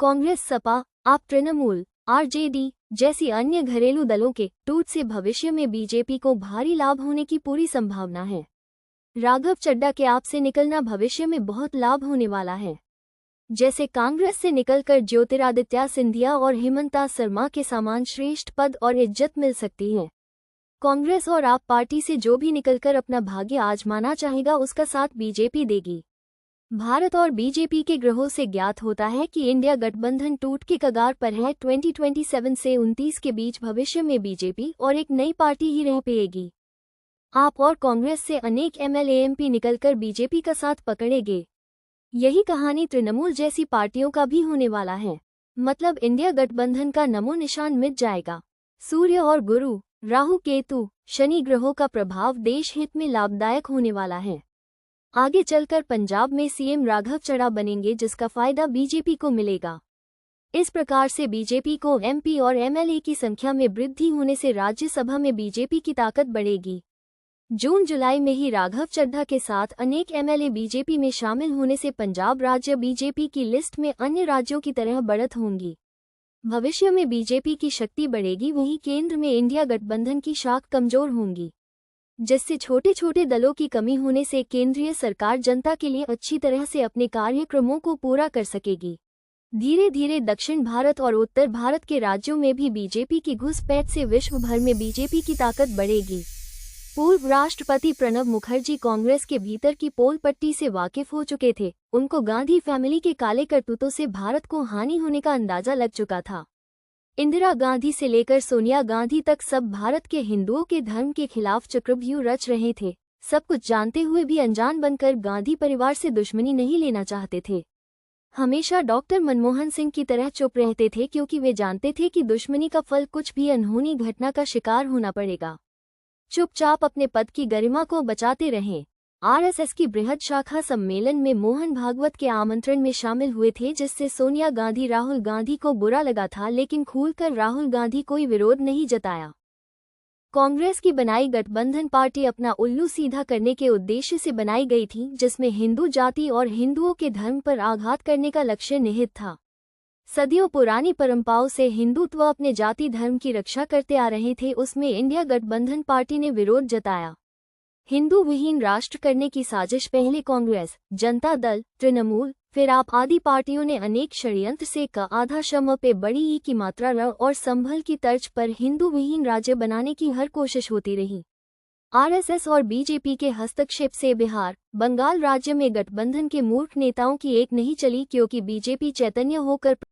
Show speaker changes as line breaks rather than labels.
कांग्रेस, सपा, आप, तृणमूल, आरजेडी जैसी अन्य घरेलू दलों के टूट से भविष्य में बीजेपी को भारी लाभ होने की पूरी संभावना है। राघव चड्ढा के आप से निकलना भविष्य में बहुत लाभ होने वाला है। जैसे कांग्रेस से निकलकर ज्योतिरादित्य सिंधिया और हिमंता शर्मा के समान श्रेष्ठ पद और इज्जत मिल सकती है। कांग्रेस और आप पार्टी से जो भी निकलकर अपना भाग्य आजमाना चाहेगा उसका साथ बीजेपी देगी। भारत और बीजेपी के ग्रहों से ज्ञात होता है कि इंडिया गठबंधन टूट के कगार पर है। 2027 से 29 के बीच भविष्य में बीजेपी और एक नई पार्टी ही रह पाएगी। आप और कांग्रेस से अनेक एमएलए एमपी निकलकर बीजेपी का साथ पकड़ेंगे। यही कहानी तृणमूल जैसी पार्टियों का भी होने वाला है। मतलब इंडिया गठबंधन का नमो निशान मिट जाएगा। सूर्य और गुरु, राहु, केतु, शनि ग्रहों का प्रभाव देश हित में लाभदायक होने वाला है। आगे चलकर पंजाब में सीएम राघव चड्ढा बनेंगे, जिसका फायदा बीजेपी को मिलेगा। इस प्रकार से बीजेपी को एमपी और एमएलए की संख्या में वृद्धि होने से राज्यसभा में बीजेपी की ताकत बढ़ेगी। जून जुलाई में ही राघव चड्ढा के साथ अनेक एमएलए बीजेपी में शामिल होने से पंजाब राज्य बीजेपी की लिस्ट में अन्य राज्यों की तरह बढ़त होंगी। भविष्य में बीजेपी की शक्ति बढ़ेगी, वहीं केंद्र में इंडिया गठबंधन की शाख कमजोर होंगी, जिससे छोटे छोटे दलों की कमी होने से केंद्रीय सरकार जनता के लिए अच्छी तरह से अपने कार्यक्रमों को पूरा कर सकेगी। धीरे धीरे दक्षिण भारत और उत्तर भारत के राज्यों में भी बीजेपी की घुसपैठ से विश्व भर में बीजेपी की ताकत बढ़ेगी। पूर्व राष्ट्रपति प्रणब मुखर्जी कांग्रेस के भीतर की पोल पट्टी से वाकिफ हो चुके थे। उनको गांधी फैमिली के काले करतूतों से भारत को हानि होने का अंदाजा लग चुका था। इंदिरा गांधी से लेकर सोनिया गांधी तक सब भारत के हिंदुओं के धर्म के खिलाफ चक्रव्यूह रच रहे थे। सब कुछ जानते हुए भी अनजान बनकर गांधी परिवार से दुश्मनी नहीं लेना चाहते थे। हमेशा डॉक्टर मनमोहन सिंह की तरह चुप रहते थे, क्योंकि वे जानते थे कि दुश्मनी का फल कुछ भी अनहोनी घटना का शिकार होना पड़ेगा। चुपचाप अपने पद की गरिमा को बचाते रहें। आरएसएस की बृहद शाखा सम्मेलन में मोहन भागवत के आमंत्रण में शामिल हुए थे, जिससे सोनिया गांधी राहुल गांधी को बुरा लगा था, लेकिन खुलकर राहुल गांधी कोई विरोध नहीं जताया। कांग्रेस की बनाई गठबंधन पार्टी अपना उल्लू सीधा करने के उद्देश्य से बनाई गई थी, जिसमें हिंदू जाति और हिंदुओं के धर्म पर आघात करने का लक्ष्य निहित था। सदियों पुरानी परंपराओं से हिंदुत्व अपने जाति धर्म की रक्षा करते आ रहे थे, उसमें इंडिया गठबंधन पार्टी ने विरोध जताया। हिंदू विहीन राष्ट्र करने की साजिश पहले कांग्रेस, जनता दल, तृणमूल, फिर आप आदि पार्टियों ने अनेक षड्यंत्र से का आधा शम पे बड़ी ई की मात्रा र और संभल की तर्ज पर हिंदू विहीन राज्य बनाने की हर कोशिश होती रही। आरएसएस और बीजेपी के हस्तक्षेप से बिहार, बंगाल राज्य में गठबंधन के मूर्ख नेताओं की एक नहीं चली, क्योंकि बीजेपी चैतन्य होकर